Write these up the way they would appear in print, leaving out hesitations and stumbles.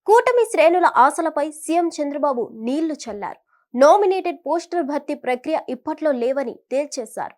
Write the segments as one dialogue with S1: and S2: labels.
S1: కూటమి శ్రేణుల ఆశలపై సీఎం చంద్రబాబు నీళ్లు చల్లారు. నామినేటెడ్ పోస్టర్ భర్తీ ప్రక్రియ ఇప్పట్లో లేవని తేల్చేశారు.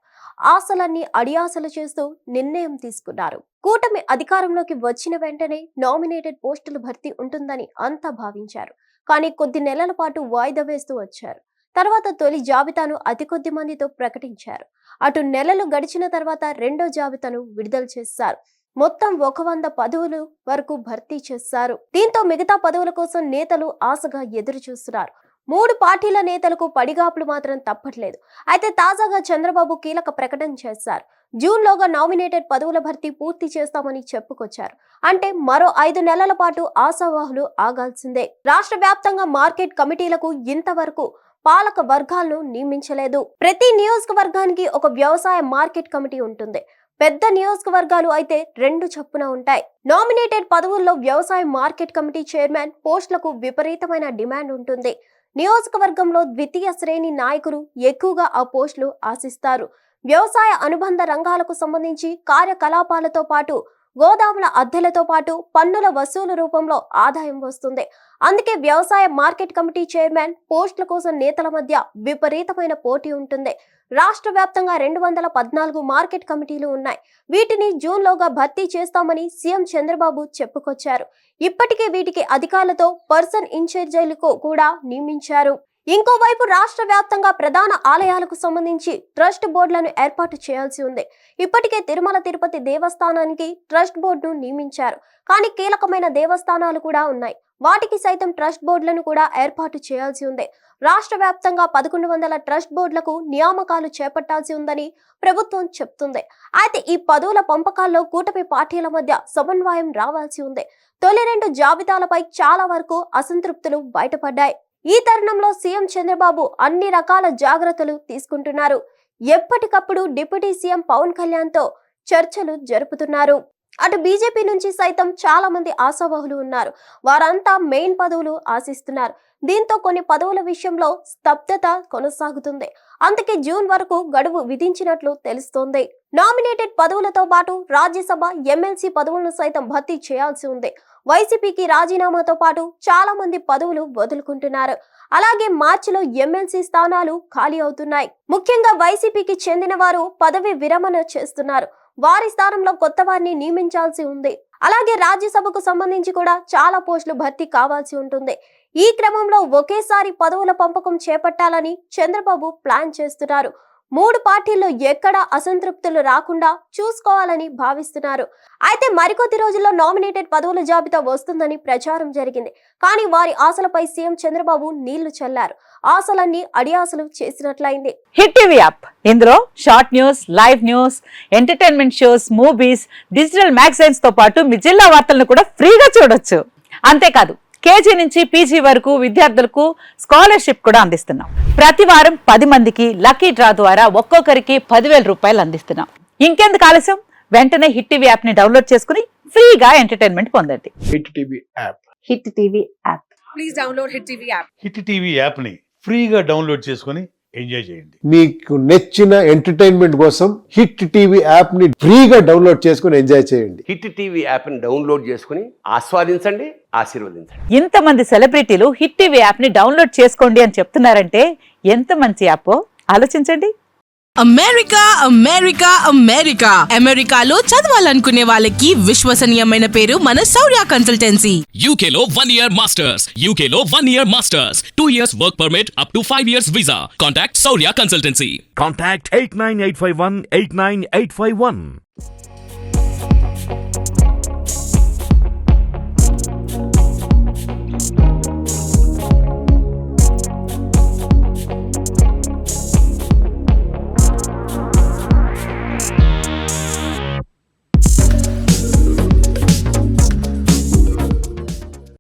S1: ఆశలన్నీ అడియాసలు చేస్తూ నిర్ణయం తీసుకున్నారు. కూటమి అధికారంలోకి వచ్చిన వెంటనే నామినేటెడ్ పోస్టుల భర్తీ ఉంటుందని అంతా భావించారు. కానీ కొద్ది నెలల పాటు వాయిదా వేస్తూ వచ్చారు. తర్వాత తొలి జాబితాను అతి కొద్ది మందితో ప్రకటించారు. అటు నెలలు గడిచిన తర్వాత రెండో జాబితాను విడుదల చేశారు. మొత్తం 100 పదవులు వరకు భర్తీ చేశారు. దీంతో మిగతా పదవుల కోసం నేతలు ఆశగా ఎదురు చూస్తున్నారు. 3 పార్టీల నేతలకు పడిగాపులు మాత్రం తప్పట్లేదు. అయితే తాజాగా చంద్రబాబు కీలక ప్రకటన చేశారు. జూన్లోగా నామినేటెడ్ పదవుల భర్తీ పూర్తి చేస్తామని చెప్పుకొచ్చారు. అంటే మరో 5 నెలల పాటు ఆశావాహులు ఆగాల్సిందే. రాష్ట్ర వ్యాప్తంగా మార్కెట్ కమిటీలకు ఇంతవరకు పాలక వర్గాలను నియమించలేదు. ప్రతి నియోజకవర్గానికి ఒక వ్యవసాయ మార్కెట్ కమిటీ ఉంటుంది. పెద్ద నియోజకవర్గాలు అయితే 2 చొప్పున ఉంటాయి. నామినేటెడ్ పదవుల్లో వ్యవసాయ మార్కెట్ కమిటీ చైర్మన్ పోస్టులకు విపరీతమైన డిమాండ్ ఉంటుంది. నియోజకవర్గంలో ద్వితీయ శ్రేణి నాయకులు ఎక్కువగా ఆ పోస్టులు ఆశిస్తారు. వ్యవసాయ అనుబంధ రంగాలకు సంబంధించి కార్యకలాపాలతో పాటు గోదాముల అద్దెలతో పాటు పన్నుల వసూలు రూపంలో ఆదాయం వస్తుంది. అందుకే వ్యవసాయ మార్కెట్ కమిటీ చైర్మన్ పోస్టుల కోసం నేతల మధ్య విపరీతమైన పోటీ ఉంటుంది. రాష్ట్ర వ్యాప్తంగా 214 మార్కెట్ కమిటీలు ఉన్నాయి. వీటిని జూన్లోగా భర్తీ చేస్తామని సీఎం చంద్రబాబు చెప్పుకొచ్చారు. ఇప్పటికే వీటికి అధికారులతో పర్సన్ ఇన్ఛార్జీలకు కూడా నియమించారు. ఇంకోవైపు రాష్ట్ర వ్యాప్తంగా ప్రధాన ఆలయాలకు సంబంధించి ట్రస్ట్ బోర్డులను ఏర్పాటు చేయాల్సి ఉంది. ఇప్పటికే తిరుమల తిరుపతి దేవస్థానానికి ట్రస్ట్ బోర్డును నియమించారు. కానీ కీలకమైన దేవస్థానాలు కూడా ఉన్నాయి. వాటికి సైతం ట్రస్ట్ బోర్డులను కూడా ఏర్పాటు చేయాల్సి ఉంది. రాష్ట్ర వ్యాప్తంగా 1100 ట్రస్ట్ బోర్డులకు నియామకాలు చేపట్టాల్సి ఉందని ప్రభుత్వం చెప్తుంది. అయితే ఈ పదవుల పంపకాల్లో కూటమి పార్టీల మధ్య సమన్వయం రావాల్సి ఉంది. తొలి 2 జాబితాలపై చాలా వరకు అసంతృప్తులు బయటపడ్డాయి. ఈ తరుణంలో సీఎం చంద్రబాబు అన్ని రకాల జాగ్రత్తలు తీసుకుంటున్నారు. ఎప్పటికప్పుడు డిప్యూటీ సీఎం పవన్ కళ్యాణ్తో చర్చలు జరుపుతున్నారు. అటు బీజేపీ నుంచి సైతం చాలా మంది ఆశావాహులు ఉన్నారు. వారంతా మెయిన్ పదవులు ఆశిస్తున్నారు. దీంతో కొన్ని పదవుల విషయంలో స్తబ్దత కొనసాగుతుంది. అందుకే జూన్ వరకు గడువు విధించినట్లు తెలుస్తోంది. నామినేటెడ్ పదవులతో పాటు రాజ్యసభ, ఎమ్మెల్సీ పదవులను సైతం భర్తీ చేయాల్సి ఉంది. వైసీపీకి రాజీనామాతో పాటు చాలా మంది పదవులు వదులుకుంటున్నారు. అలాగే మార్చిలో ఎమ్మెల్సీ స్థానాలు ఖాళీ అవుతున్నాయి. ముఖ్యంగా వైసీపీకి చెందిన వారు పదవి విరమణ చేస్తున్నారు. వారి స్థానంలో కొత్త వారిని నియమించాల్సి ఉంది. అలాగే రాజ్యసభకు సంబంధించి కూడా చాలా పోస్టులు భర్తీ కావాల్సి ఉంటుంది. ఈ క్రమంలో ఒకేసారి పదవుల పంపకం చేపట్టాలని చంద్రబాబు ప్లాన్ చేస్తున్నారు. 3 పార్టీల్లో ఎక్కడా అసంతృప్తులు రాకుండా చూసుకోవాలని భావిస్తున్నారు. అయితే మరికొద్ది రోజుల్లో నామినేటెడ్ పదవుల జాబితా వస్తుందని ప్రచారం జరిగింది. కానీ వారి ఆశలపై సీఎం చంద్రబాబు నీళ్లు చల్లారు. ఆశలన్నీ అడియాసలు చేసినట్లయింది.
S2: హిట్ టీవీ యాప్, ఇందులో short news, live news, entertainment shows, movies, digital magazines తో పాటు మీ జిల్లా వార్తలను కూడా ఫ్రీగా చూడొచ్చు. అంతేకాదు కేజీ నుంచి పీజీ వరకు విద్యార్థులకు స్కాలర్షిప్ కూడా అందిస్తున్నాం. ప్రతి వారం 10 మందికి లక్కీ డ్రా ద్వారా ఒక్కొక్కరికి 10,000 రూపాయలు అందిస్తున్నాం. ఇంకెందుకు ఆలస్యం, వెంటనే హిట్ టీవీ యాప్ ని డౌన్లోడ్ చేసుకుని ఫ్రీగా ఎంటర్టైన్మెంట్ పొందండి.
S3: Hit TV app.
S2: Hit TV app.
S4: Please download hit TV app.
S3: Hit TV app ని ఫ్రీగా డౌన్లోడ్ చేసుకుని ఎంజాయ్ చేయండి.
S5: మీకు నచ్చిన ఎంటర్టైన్మెంట్ కోసం హిట్ టీవీ యాప్ ని ఫ్రీగా డౌన్లోడ్ చేసుకుని ఎంజాయ్ చేయండి.
S6: హిట్ టీవీ యాప్ ని డౌన్లోడ్ చేసుకుని ఆస్వాదించండి, ఆశీర్వదించండి.
S2: ఇంతమంది సెలబ్రిటీలు హిట్ టీవీ యాప్ ని డౌన్లోడ్ చేసుకోండి అని చెప్తున్నారంటే ఎంత మంచి యాప్ ఆలోచించండి.
S4: అమెరికా అమెరికా అమెరికా అమెరికాలో చదవాలనుకునే వాళ్ళకి విశ్వసనీయమైన పేరు మన శౌర్య కన్సల్టెన్సీ.
S7: UK లో 1 year masters. UK లో 1 year masters. 2 years work permit up to 5 years visa. Contact Saurya Consultancy.
S8: Contact 89851 89851.